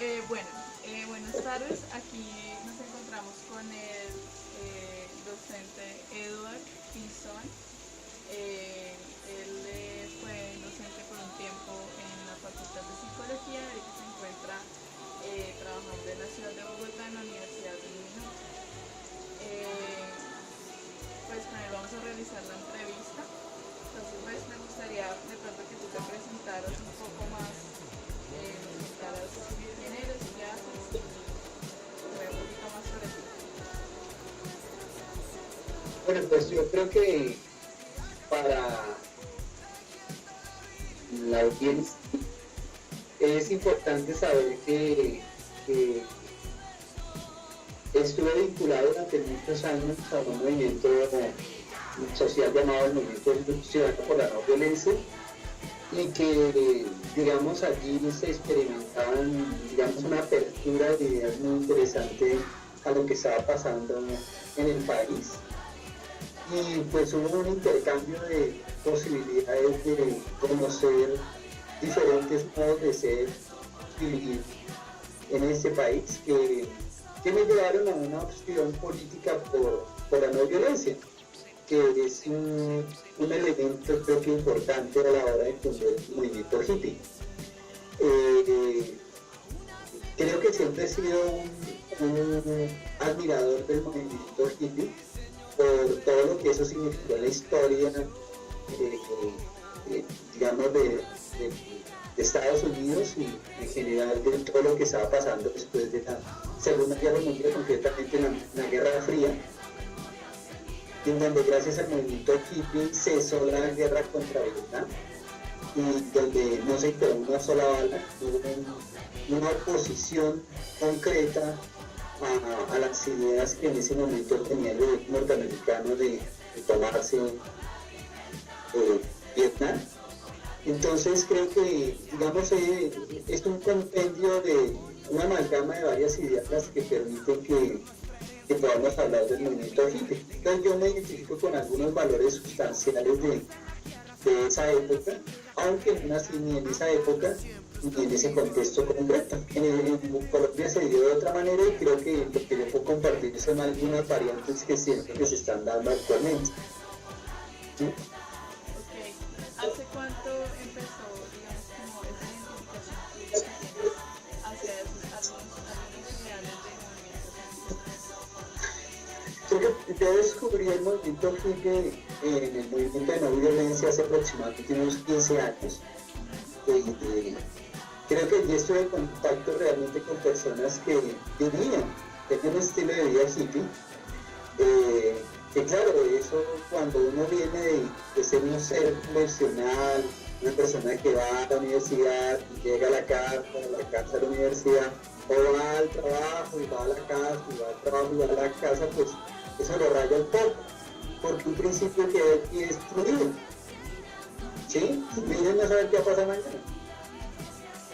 Buenas tardes. Aquí nos encontramos con el docente Edward Pinzón. Él fue docente por un tiempo en la Facultad de Psicología y ahorita se encuentra trabajando en la ciudad de Bogotá en la Universidad de Minuto. Pues con él vamos a realizar la entrevista. Entonces pues me gustaría de pronto que tú te presentaras un poco más, nos contaras quién eres, qué haces, saber un poquito más sobre ti. Bueno, pues yo creo que para la audiencia es importante saber que estuve vinculado durante muchos años a un movimiento social llamado el Movimiento Ciudadano por la No Violencia y que, digamos, allí se experimentaban, digamos, una apertura de ideas muy interesante a lo que estaba pasando en el país. Y pues hubo un intercambio de posibilidades de conocer diferentes modos de ser y vivir en este país que me llevaron a una opción política por la no violencia, que es un elemento creo que importante a la hora de fundar el movimiento hippie. Creo que siempre he sido un admirador del movimiento hippie por todo lo que eso significó en la historia, digamos, de Estados Unidos y en general de todo lo que estaba pasando después de la Segunda Guerra Mundial, concretamente la Guerra Fría, en donde gracias al movimiento hippie cesó la guerra contra Vietnam y donde no se disparó una sola bala, hubo una oposición concreta a las ideas que en ese momento tenía el gobierno norteamericano de tomarse Vietnam. Entonces creo que, digamos, es un compendio de una amalgama de varias ideas las que permiten que podamos hablar del movimiento hippie. Entonces yo me identifico con algunos valores sustanciales de esa época, aunque no nací ni en esa época ni en ese contexto concreto. En Colombia se dio de otra manera y creo que lo que yo puedo compartir son algunas variantes que siento que se están dando actualmente. ¿Sí? Ok. ¿Hace cuánto empezó, digamos, como esa identificación tuya que tienes hacia algunos ideales de movimiento? Yo descubrí el movimiento hippie en el movimiento de no violencia hace aproximadamente unos 15 años. Creo que yo estuve en contacto realmente con personas que tenían un estilo de vida hippie, que claro, eso cuando uno viene de ser un ser convencional, una persona que va a la universidad y llega a la casa a la universidad, o va al trabajo y va a la casa, y va al trabajo y va a la casa, pues eso lo raya un poco, porque un principio que aquí es fluido, ¿sí? Miren, no saber qué va a pasar mañana.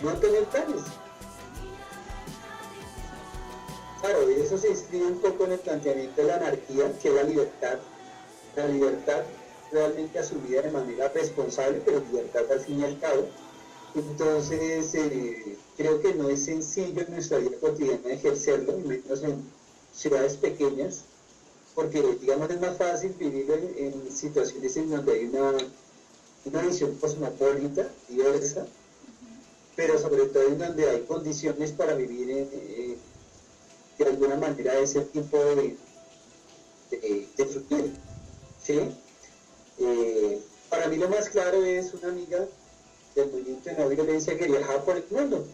No tener planes. Claro, y eso se inscribe un poco en el planteamiento de la anarquía, que es la libertad realmente asumida de manera responsable, pero libertad al fin y al cabo. Entonces, creo que no es sencillo en nuestra vida cotidiana ejercerlo, menos en ciudades pequeñas, porque, digamos, es más fácil vivir en situaciones en donde hay una visión cosmopolita, diversa, pero sobre todo en donde hay condiciones para vivir de alguna manera ese tipo de futuro, ¿sí? Para mí lo más claro es una amiga del movimiento de no violencia que viajaba por el mundo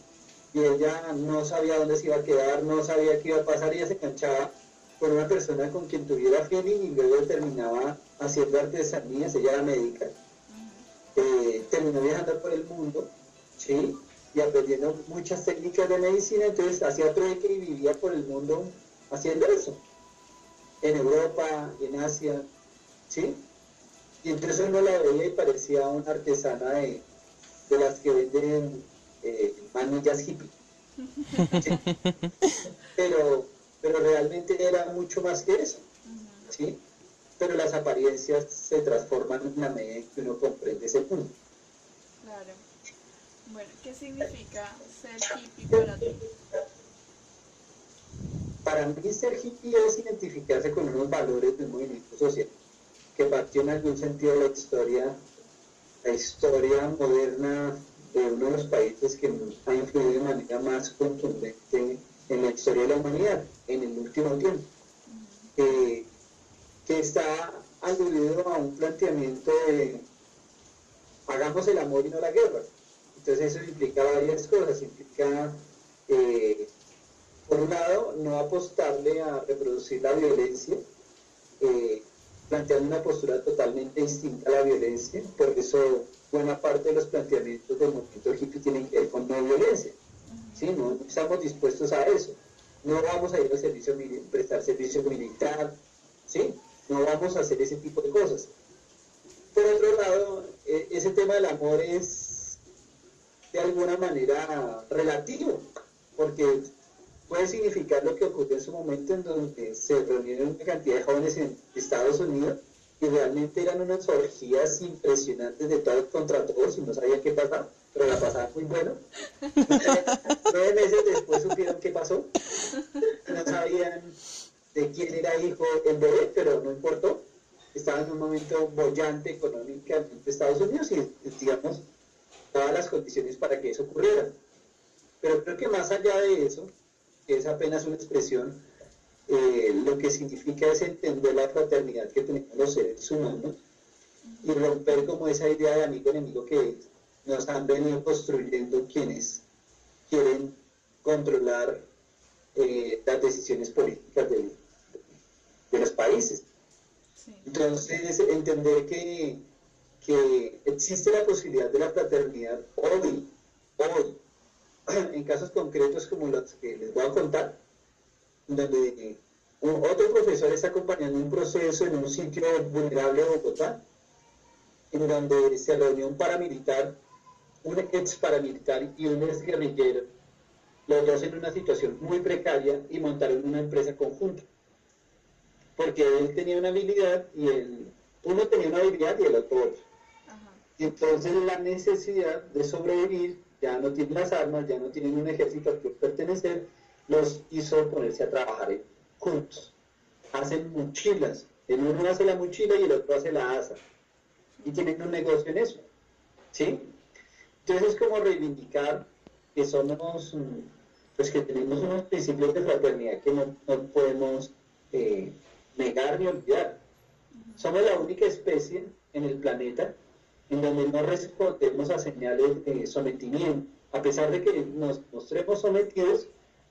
y ella no sabía dónde se iba a quedar, no sabía qué iba a pasar, ella se enganchaba con una persona con quien tuviera feeling y luego terminaba haciendo artesanías, ella era médica, terminó viajando por el mundo, ¿sí? Y aprendiendo muchas técnicas de medicina, entonces hacía trueque y vivía por el mundo haciendo eso, en Europa, en Asia, ¿sí? Y entonces uno la veía y parecía una artesana de las que venden manillas hippie, ¿sí? pero realmente era mucho más que eso, ¿sí? Pero las apariencias se transforman en la medida en que uno comprende ese punto. Claro. Bueno, ¿qué significa ser hippie para ti? Para mí ser hippie es identificarse con unos valores del movimiento social, que partió en algún sentido de la historia moderna de uno de los países que ha influido de manera más contundente en la historia de la humanidad en el último tiempo, que está aludido a un planteamiento de hagamos el amor y no la guerra. Entonces eso implica varias cosas, implica por un lado no apostarle a reproducir la violencia, planteando una postura totalmente distinta a la violencia, por eso buena parte de los planteamientos del movimiento hippie tienen que ver con no violencia, ¿sí? No estamos dispuestos a eso, no vamos a ir al servicio, prestar servicio militar, ¿sí? No vamos a hacer ese tipo de cosas. Por otro lado, ese tema del amor es de alguna manera relativo, porque puede significar lo que ocurrió en su momento en donde se reunieron una cantidad de jóvenes en Estados Unidos y realmente eran unas orgías impresionantes de todos contra todos y no sabían qué pasaba, pero la pasaban muy bueno. 9 meses después supieron qué pasó, no sabían de quién era hijo el bebé, pero no importó. Estaban en un momento bollante económicamente de Estados Unidos y, digamos, todas las condiciones para que eso ocurriera. Pero creo que más allá de eso, que es apenas una expresión, lo que significa es entender la fraternidad que tenemos los seres humanos y romper como esa idea de amigo-enemigo que nos han venido construyendo quienes quieren controlar las decisiones políticas de los países. Sí. Entonces, entender que existe la posibilidad de la fraternidad hoy, en casos concretos como los que les voy a contar, donde otro profesor está acompañando un proceso en un sitio vulnerable de Bogotá, en donde se reunió un paramilitar, un ex paramilitar y un ex guerrillero, los dos en una situación muy precaria y montaron una empresa conjunta. Porque él tenía una habilidad y uno tenía una habilidad y el otro otra. Y entonces la necesidad de sobrevivir, ya no tienen las armas, ya no tienen un ejército al que pertenecer, los hizo ponerse a trabajar juntos. Hacen mochilas, el uno hace la mochila y el otro hace la asa. Y tienen un negocio en eso. ¿Sí? Entonces es como reivindicar que somos, pues que tenemos unos principios de fraternidad que no podemos negar ni olvidar. Somos la única especie en el planeta en donde no respondemos a señales de sometimiento, a pesar de que nos mostremos sometidos,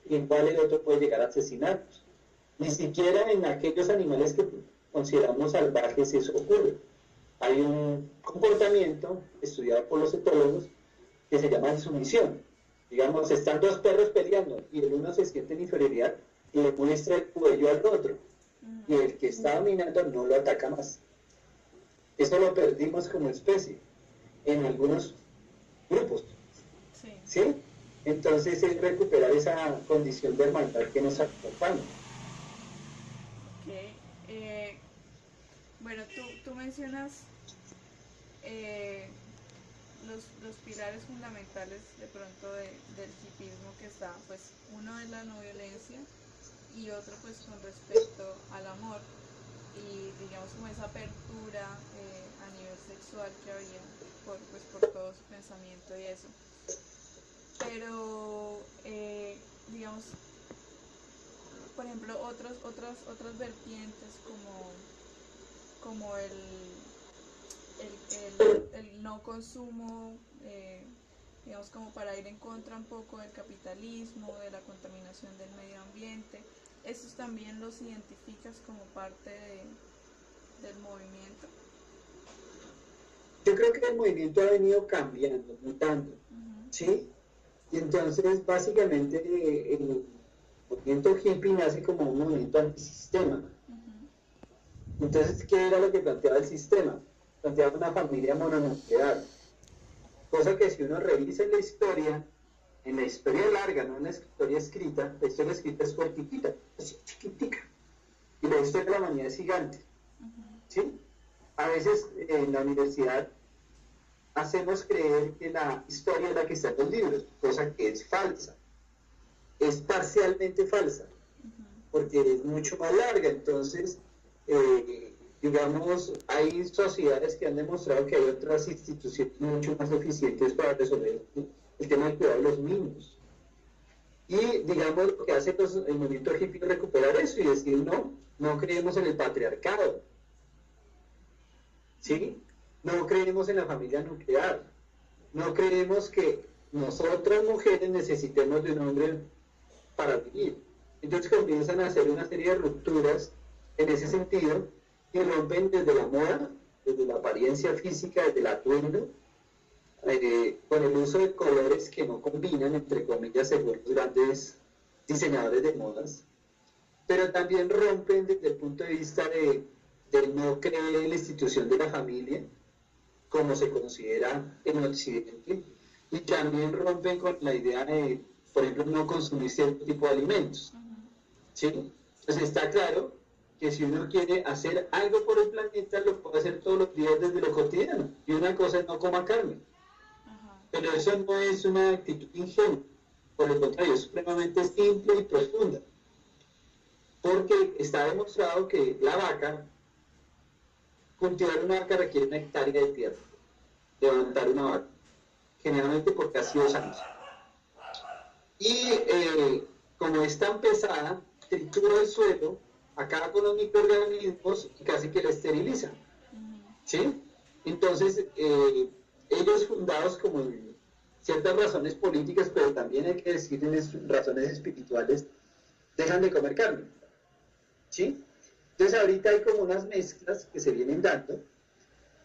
igual el otro puede llegar a asesinarnos. Ni siquiera en aquellos animales que consideramos salvajes eso ocurre. Hay un comportamiento estudiado por los etólogos que se llama insumisión. Digamos, están dos perros peleando y el uno se siente en inferioridad y le muestra el cuello al otro. Y el que está dominando no lo ataca más. Eso lo perdimos como especie en algunos grupos. Sí. ¿Sí? Entonces es recuperar esa condición de hermandad que nos acompaña. Okay. Bueno, tú mencionas los pilares fundamentales de pronto del hipismo, que está, pues, uno es la no violencia y otro pues con respecto al amor y digamos como esa apertura a nivel sexual que había por todo su pensamiento y eso. Pero digamos, por ejemplo, otras vertientes como el no consumo, digamos, como para ir en contra un poco del capitalismo, de la contaminación del medio ambiente. ¿Estos también los identificas como parte del movimiento? Yo creo que el movimiento ha venido cambiando, mutando, ¿sí? Y entonces, básicamente, el movimiento hippie nace como un movimiento antisistema. Entonces, ¿qué era lo que planteaba el sistema? Planteaba una familia mononuclear, cosa que si uno revisa en la historia larga, no en la historia escrita, la historia escrita es cortiquita, es chiquitica, y la historia de la humanidad es gigante, ¿sí? A veces en la universidad hacemos creer que la historia es la que está en los libros, cosa que es falsa. Es parcialmente falsa, porque es mucho más larga. Entonces, digamos, hay sociedades que han demostrado que hay otras instituciones mucho más eficientes para resolver el tema del cuidado de los niños. Y, digamos, lo que hace el movimiento hippie es recuperar eso y decir, no, no creemos en el patriarcado, ¿sí? No creemos en la familia nuclear, no creemos que nosotras mujeres necesitemos de un hombre para vivir. Entonces comienzan a hacer una serie de rupturas en ese sentido y rompen desde la moda, desde la apariencia física, desde el atuendo, con el uso de colores que no combinan, entre comillas, según los grandes diseñadores de modas, pero también rompen desde el punto de vista de no creer en la institución de la familia, como se considera en Occidente, y también rompen con la idea de, por ejemplo, no consumir cierto tipo de alimentos. ¿Sí? Entonces está claro que si uno quiere hacer algo por el planeta, lo puede hacer todos los días desde lo cotidiano. Y una cosa es no coma carne. Pero eso no es una actitud ingenua. Por el contrario, es supremamente simple y profunda. Porque está demostrado que la vaca, cultivar una vaca requiere una hectárea de tierra. Levantar una vaca. Generalmente por casi 2 años. Y como es tan pesada, tritura el suelo, acaba con los microorganismos y casi que la esteriliza. ¿Sí? Entonces, ellos fundados como en ciertas razones políticas, pero también hay que decir en razones espirituales, dejan de comer carne. ¿Sí? Entonces ahorita hay como unas mezclas que se vienen dando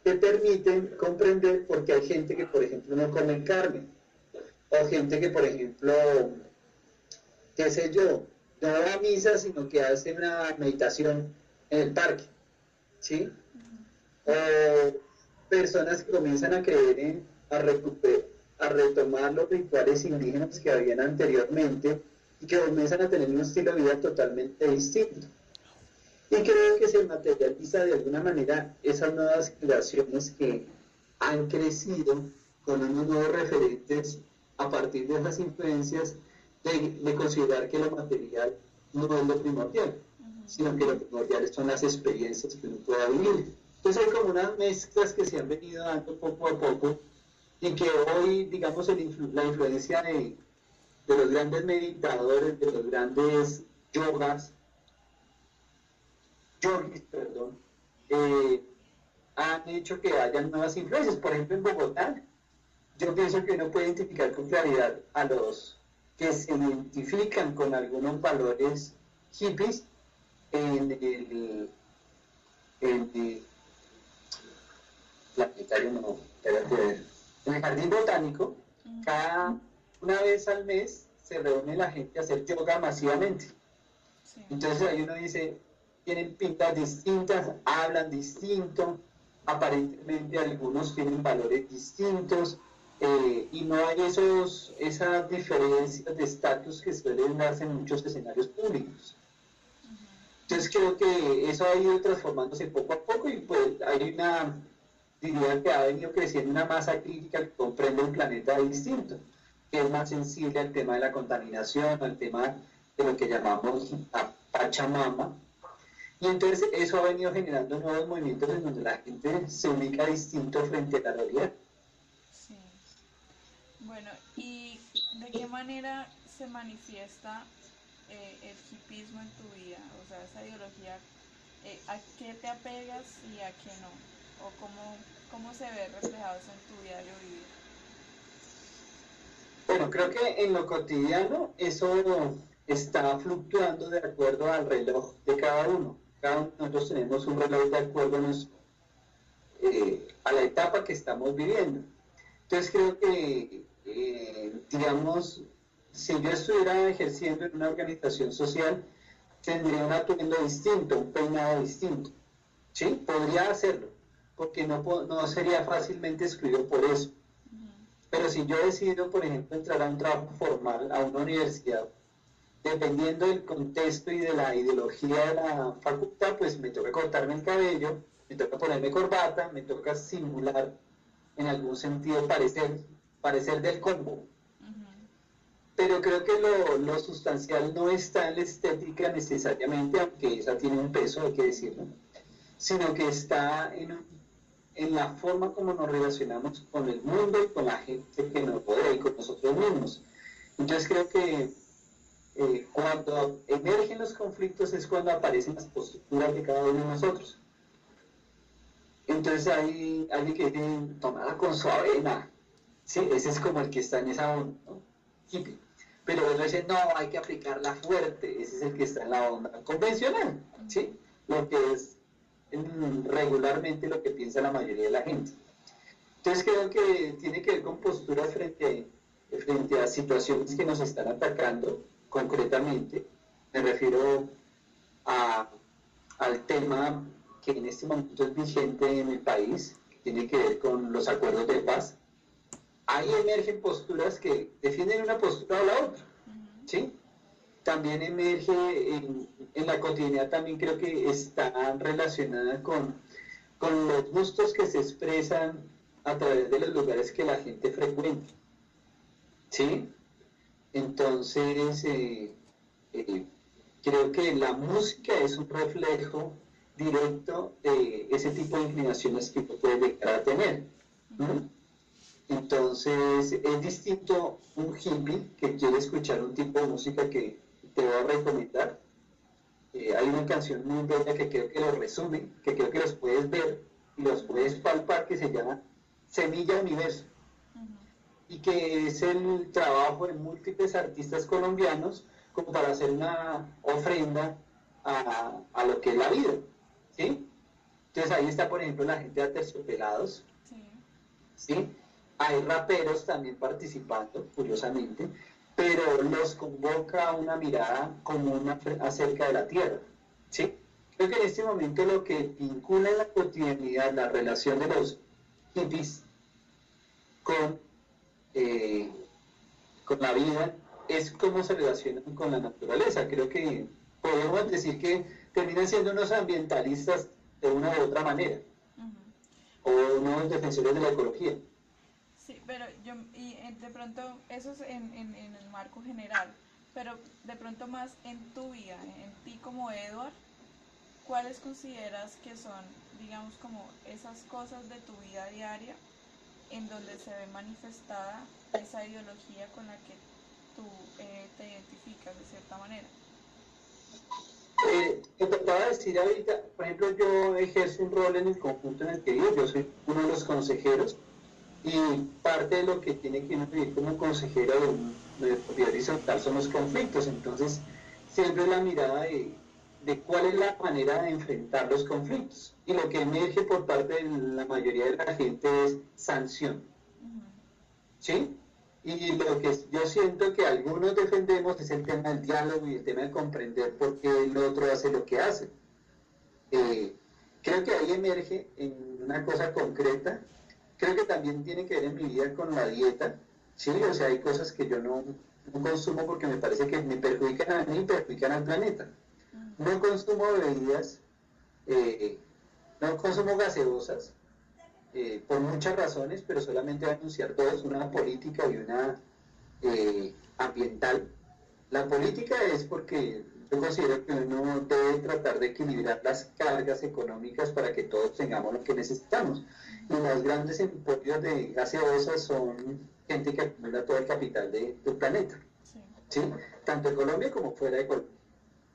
que permiten comprender por qué hay gente que, por ejemplo, no come carne, o gente que, por ejemplo, qué sé yo, no va a misa, sino que hace una meditación en el parque, ¿sí? O personas que comienzan a creer a retomar los rituales indígenas que habían anteriormente y que comienzan a tener un estilo de vida totalmente distinto. Y creo que se materializa de alguna manera esas nuevas generaciones que han crecido con unos nuevos referentes a partir de esas influencias de considerar que lo material no es lo primordial, sino que lo primordial son las experiencias que uno pueda vivir. Entonces hay como unas mezclas que se han venido dando poco a poco y que hoy, digamos, la influencia de los grandes meditadores, de los grandes yogis, perdón, han hecho que hayan nuevas influencias. Por ejemplo, en Bogotá, yo pienso que uno puede identificar con claridad a los que se identifican con algunos valores hippies en el planetario, no, en el jardín botánico. Una vez al mes se reúne la gente a hacer yoga masivamente. Sí. Entonces ahí uno dice, tienen pintas distintas, hablan distinto, aparentemente algunos tienen valores distintos, y no hay esas diferencias de estatus que suelen darse en muchos escenarios públicos. Entonces creo que eso ha ido transformándose poco a poco y pues hay diría que ha venido creciendo una masa crítica que comprende un planeta distinto, que es más sensible al tema de la contaminación, al tema de lo que llamamos la Pachamama. Y entonces eso ha venido generando nuevos movimientos en donde la gente se ubica distinto frente a la realidad. Sí. Bueno, ¿y de qué manera se manifiesta el hippismo en tu vida? O sea, esa ideología, ¿a qué te apegas y a qué no? ¿O cómo se ve reflejado eso en tu diario vivir? Bueno, creo que en lo cotidiano eso está fluctuando de acuerdo al reloj de cada uno. Cada uno de nosotros tenemos un reloj de acuerdo a la etapa que estamos viviendo. Entonces creo que, digamos, si yo estuviera ejerciendo en una organización social, tendría un atuendo distinto, un peinado distinto. ¿Sí? Podría hacerlo, porque no sería fácilmente excluido por eso. Pero si yo decido, por ejemplo, entrar a un trabajo formal, a una universidad, dependiendo del contexto y de la ideología de la facultad, pues me toca cortarme el cabello, me toca ponerme corbata, me toca simular en algún sentido parecer del combo. Ujú. Pero creo que lo sustancial no está en la estética necesariamente, aunque esa tiene un peso, hay que decirlo, sino que está en la forma como nos relacionamos con el mundo y con la gente que nos rodea y con nosotros mismos. Entonces creo que cuando emergen los conflictos es cuando aparecen las posturas de cada uno de nosotros. Entonces hay alguien que dice, tomada con su avena, ¿sí? Ese es como el que está en esa onda, ¿no? Hippie. Pero otro dice, no, hay que aplicarla fuerte, ese es el que está en la onda convencional, ¿sí? Lo que es regularmente lo que piensa la mayoría de la gente. Entonces creo que tiene que ver con posturas frente a situaciones que nos están atacando concretamente. Me refiero a, al tema que en este momento es vigente en el país, que tiene que ver con los acuerdos de paz. Ahí emergen posturas que defienden una postura o la otra, ¿sí? También emerge en la cotidianidad, también creo que está relacionada con los gustos que se expresan a través de los lugares que la gente frecuenta, ¿sí? Entonces, creo que la música es un reflejo directo de ese tipo de inclinaciones que uno puede llegar a tener. ¿Mm? Entonces, es distinto un hippie que quiere escuchar un tipo de música que te voy a recomendar. Hay una canción muy bella que creo que lo resume, que creo que los puedes ver y los puedes palpar, que se llama Semilla Universo, y que es el trabajo de múltiples artistas colombianos como para hacer una ofrenda a lo que es la vida, ¿sí? Entonces ahí está, por ejemplo, la gente de Aterciopelados, Sí. ¿sí? Hay raperos también participando, curiosamente, pero los convoca a una mirada común acerca de la tierra, ¿sí? Creo que en este momento lo que vincula en la cotidianidad la relación de los hippies con, eh, con la vida es cómo se relacionan con la naturaleza. Creo que podemos decir que terminan siendo unos ambientalistas de una u otra manera, o unos defensores de la ecología. Sí, pero de pronto eso es en el marco general, pero de pronto más en tu vida, en ti como Edward, ¿cuáles consideras que son, digamos, como esas cosas de tu vida diaria en donde se ve manifestada esa ideología con la que tú te identificas de cierta manera? Te trataba de decir ahorita, por ejemplo, yo ejerzo un rol en el conjunto en el que vivo, yo soy uno de los consejeros, y parte de lo que tiene que vivir como consejero de propiedad horizontal son los conflictos. Entonces, siempre la mirada de cuál es la manera de enfrentar los conflictos. Y lo que emerge por parte de la mayoría de la gente es sanción. ¿Sí? Y lo que yo siento que algunos defendemos es el tema del diálogo y el tema de comprender por qué el otro hace lo que hace. Creo que ahí emerge en una cosa concreta. Creo que también tiene que ver en mi vida con la dieta, ¿sí? O sea, hay cosas que yo no consumo porque me parece que me perjudican a mí y perjudican al planeta. No consumo bebidas, no consumo gaseosas, por muchas razones, pero solamente voy a anunciar dos, una política y una ambiental. La política es porque yo considero que uno debe tratar de equilibrar las cargas económicas para que todos tengamos lo que necesitamos. Y los grandes emporios de gaseosas son gente que acumula todo el capital del planeta, ¿sí? Tanto en Colombia como fuera de Colombia.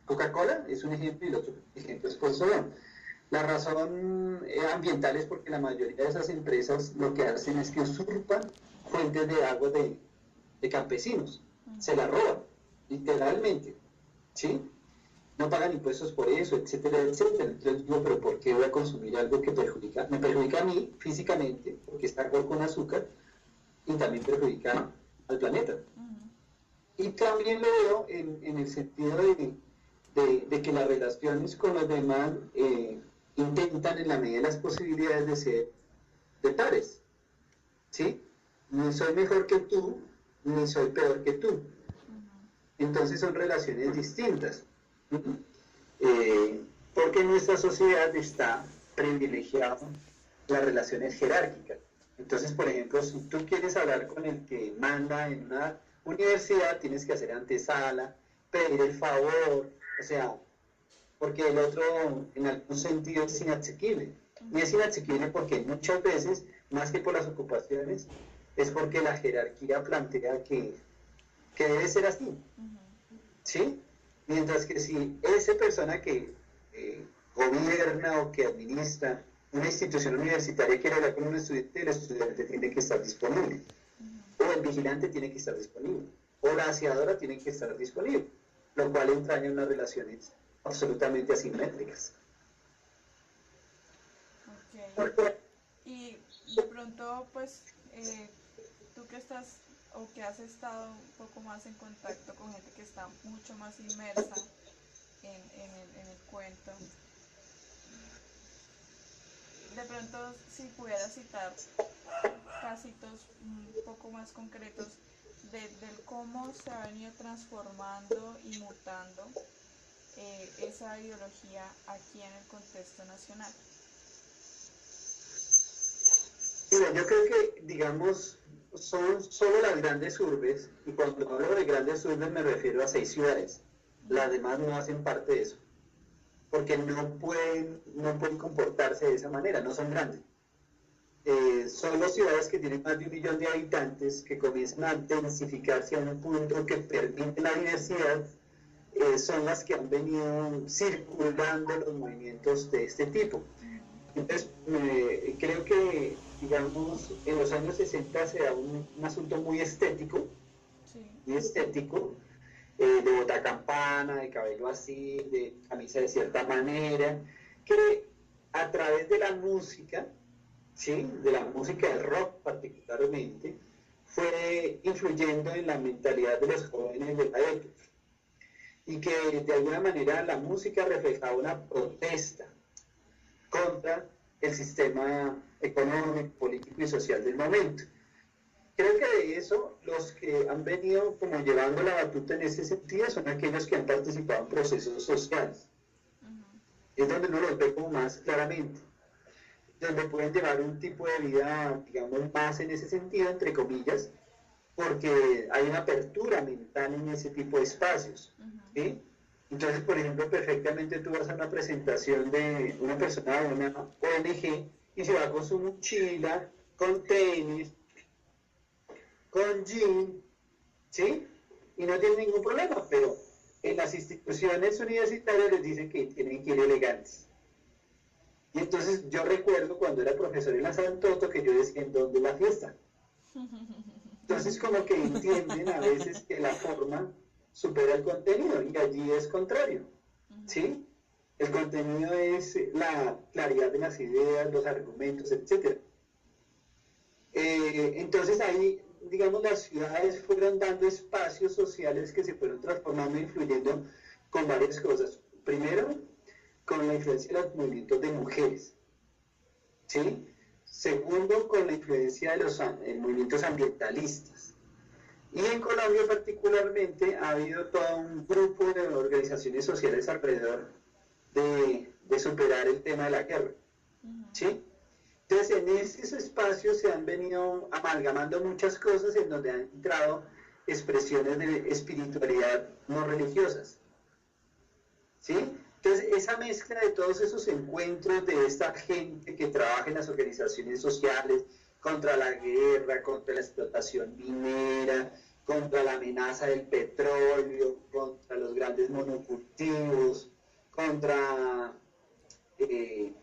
Coca-Cola es un ejemplo y el otro ejemplo es Volkswagen. La razón ambiental es porque la mayoría de esas empresas lo que hacen es que usurpan fuentes de agua de campesinos, se la roban, literalmente, ¿sí? No pagan impuestos por eso, etcétera, etcétera. Entonces digo, pero ¿por qué voy a consumir algo que me perjudica a mí físicamente, porque está con azúcar, y también perjudica al planeta? Y también lo veo en el sentido de que las relaciones con los demás intentan en la medida de las posibilidades de ser de pares, ¿sí? Ni soy mejor que tú, ni soy peor que tú. Entonces son relaciones distintas. Porque en nuestra sociedad está privilegiado las relaciones jerárquicas. Entonces, por ejemplo, si tú quieres hablar con el que manda en una universidad, tienes que hacer antesala, pedir el favor, o sea, porque el otro en algún sentido es inasequible. Y es inasequible porque muchas veces, más que por las ocupaciones, es porque la jerarquía plantea que debe ser así. ¿Sí? Mientras que si esa persona que gobierna o que administra una institución universitaria quiere hablar con un estudiante, el estudiante tiene que estar disponible. O el vigilante tiene que estar disponible. O la aseadora tiene que estar disponible. Lo cual entraña unas relaciones absolutamente asimétricas. Ok. Y de pronto, pues, tú que estás o que has estado un poco más en contacto con gente que está mucho más inmersa en el cuento, de pronto si pudieras citar casitos un poco más concretos del cómo se ha venido transformando y mutando esa ideología aquí en el contexto nacional. Mira, yo creo que, digamos, son solo las grandes urbes, y cuando hablo de grandes urbes me refiero a 6 ciudades. Las demás no hacen parte de eso, porque no pueden comportarse de esa manera, no son grandes. Son las ciudades que tienen más de 1 millón de habitantes, que comienzan a densificarse a un punto que permite la diversidad, son las que han venido circulando los movimientos de este tipo. Entonces, creo que, digamos, en los años 60 se da un asunto muy estético, de botar campana, de cabello así, de camisa de cierta manera, que a través de la música, ¿sí? De la música del rock particularmente, fue influyendo en la mentalidad de los jóvenes de la época. Y que de alguna manera la música reflejaba una protesta contra el sistema económico, político y social del momento. Creo que de eso los que han venido como llevando la batuta en ese sentido son aquellos que han participado en procesos sociales. Es donde uno los ve como más claramente, donde pueden llevar un tipo de vida, digamos, más en ese sentido, entre comillas, porque hay una apertura mental en ese tipo de espacios, ¿sí? Entonces, por ejemplo, perfectamente tú vas a una presentación de una persona de una ONG y se va con su mochila, con tenis, con jean, ¿sí? Y no tiene ningún problema, pero en las instituciones universitarias les dicen que tienen que ir elegantes. Y entonces yo recuerdo cuando era profesor en la San Toto que yo decía, ¿en dónde la fiesta? Entonces como que entienden a veces que la forma supera el contenido y allí es contrario, ¿sí? El contenido es la claridad de las ideas, los argumentos, etc. Entonces ahí, digamos, las ciudades fueron dando espacios sociales que se fueron transformando e influyendo con varias cosas. Primero, con la influencia de los movimientos de mujeres, ¿sí? Segundo, con la influencia de los movimientos ambientalistas. Y en Colombia particularmente ha habido todo un grupo de organizaciones sociales alrededor de superar el tema de la guerra, ¿sí? Entonces en esos espacios se han venido amalgamando muchas cosas en donde han entrado expresiones de espiritualidad no religiosas, ¿sí? Entonces esa mezcla de todos esos encuentros de esta gente que trabaja en las organizaciones sociales contra la guerra, contra la explotación minera, contra la amenaza del petróleo, contra los grandes monocultivos, contra, qué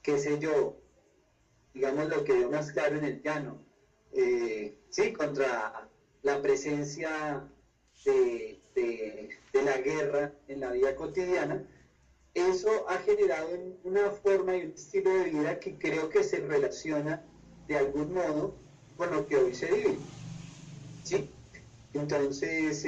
sé yo, digamos lo que veo más claro en el llano, sí, contra la presencia de la guerra en la vida cotidiana, eso ha generado una forma y un estilo de vida que creo que se relaciona de algún modo con lo que hoy se vive, ¿sí? Entonces,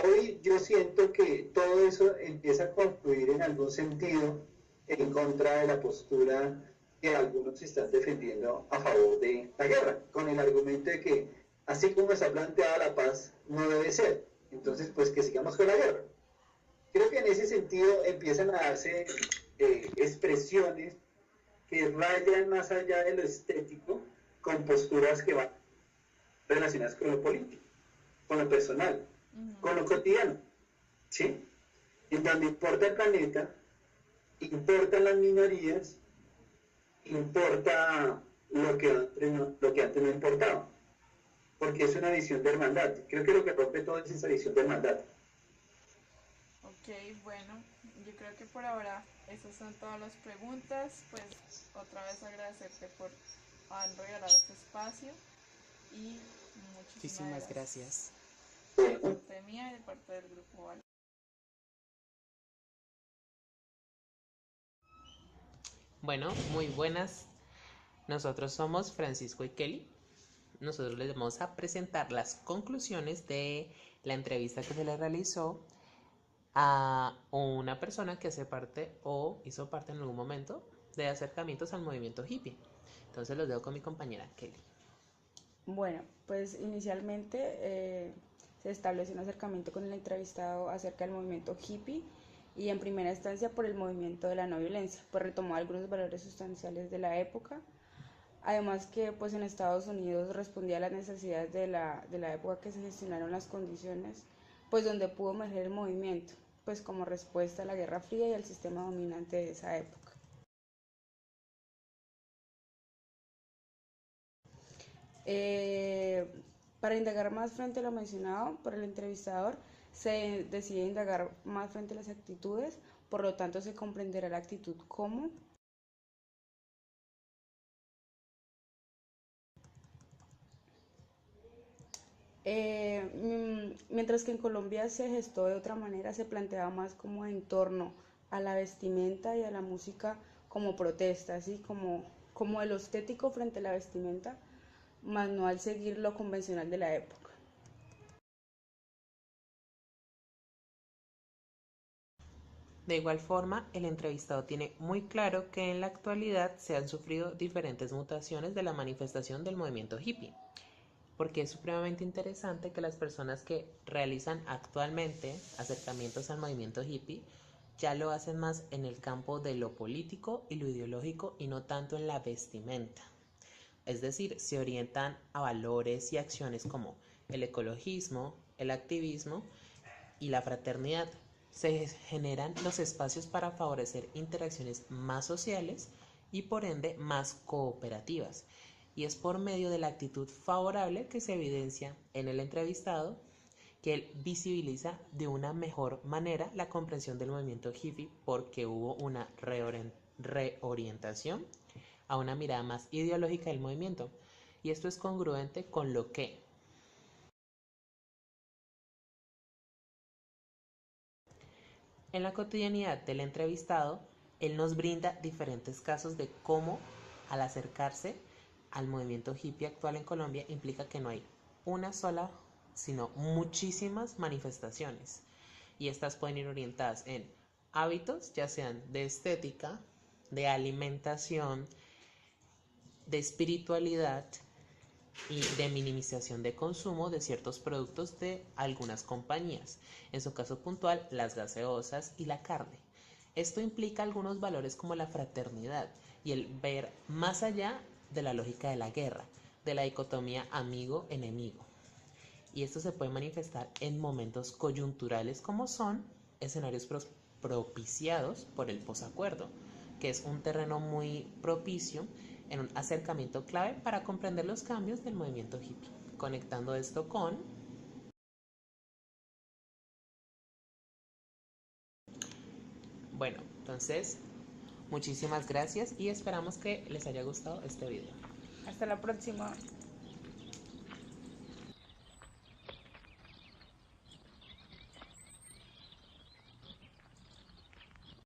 hoy yo siento que todo eso empieza a confluir en algún sentido en contra de la postura que algunos están defendiendo a favor de la guerra, con el argumento de que así como está planteada la paz, no debe ser. Entonces, pues que sigamos con la guerra. Creo que en ese sentido empiezan a darse expresiones que rayan más allá de lo estético con posturas que van relacionadas con lo político, con lo personal, con lo cotidiano, ¿sí? En donde importa el planeta, importan las minorías, importa lo que antes no importaba, porque es una visión de hermandad. Creo que lo que rompe todo es esa visión de hermandad. Ok, bueno, yo creo que por ahora esas son todas las preguntas. Pues otra vez agradecerte por haber regalado este espacio y muchísimas gracias. De parte mía y de parte del grupo, ¿vale? Bueno, muy buenas. Nosotros somos Francisco y Kelly. Nosotros les vamos a presentar las conclusiones de la entrevista que se le realizó a una persona que hace parte o hizo parte en algún momento de acercamientos al movimiento hippie. Entonces los dejo con mi compañera Kelly. Bueno, pues inicialmente se estableció un acercamiento con el entrevistado acerca del movimiento hippie y en primera instancia por el movimiento de la no violencia, pues retomó algunos valores sustanciales de la época, además que pues en Estados Unidos respondía a las necesidades de la época que se gestionaron las condiciones, pues donde pudo emerger el movimiento, pues como respuesta a la Guerra Fría y al sistema dominante de esa época. Para indagar más frente a lo mencionado por el entrevistador, se decide indagar más frente a las actitudes, por lo tanto se comprenderá la actitud como mientras que en Colombia se gestó de otra manera, se planteaba más como en torno a la vestimenta y a la música como protesta, así como de lo estético frente a la vestimenta, más no al seguir lo convencional de la época. De igual forma, el entrevistado tiene muy claro que en la actualidad se han sufrido diferentes mutaciones de la manifestación del movimiento hippie, porque es supremamente interesante que las personas que realizan actualmente acercamientos al movimiento hippie ya lo hacen más en el campo de lo político y lo ideológico y no tanto en la vestimenta. Es decir, se orientan a valores y acciones como el ecologismo, el activismo y la fraternidad. Se generan los espacios para favorecer interacciones más sociales y por ende más cooperativas. Y es por medio de la actitud favorable que se evidencia en el entrevistado que él visibiliza de una mejor manera la comprensión del movimiento hippie porque hubo una reorientación a una mirada más ideológica del movimiento. Y esto es congruente con lo que en la cotidianidad del entrevistado, él nos brinda diferentes casos de cómo al acercarse al movimiento hippie actual en Colombia implica que no hay una sola, sino muchísimas manifestaciones. Y estas pueden ir orientadas en hábitos, ya sean de estética, de alimentación, de espiritualidad y de minimización de consumo de ciertos productos de algunas compañías, en su caso puntual las gaseosas y la carne. Esto implica algunos valores como la fraternidad y el ver más allá de la lógica de la guerra, de la dicotomía amigo-enemigo. Y esto se puede manifestar en momentos coyunturales como son escenarios propiciados por el posacuerdo, que es un terreno muy propicio en un acercamiento clave para comprender los cambios del movimiento hippie, conectando esto con... Bueno, entonces, muchísimas gracias y esperamos que les haya gustado este video. Hasta la próxima.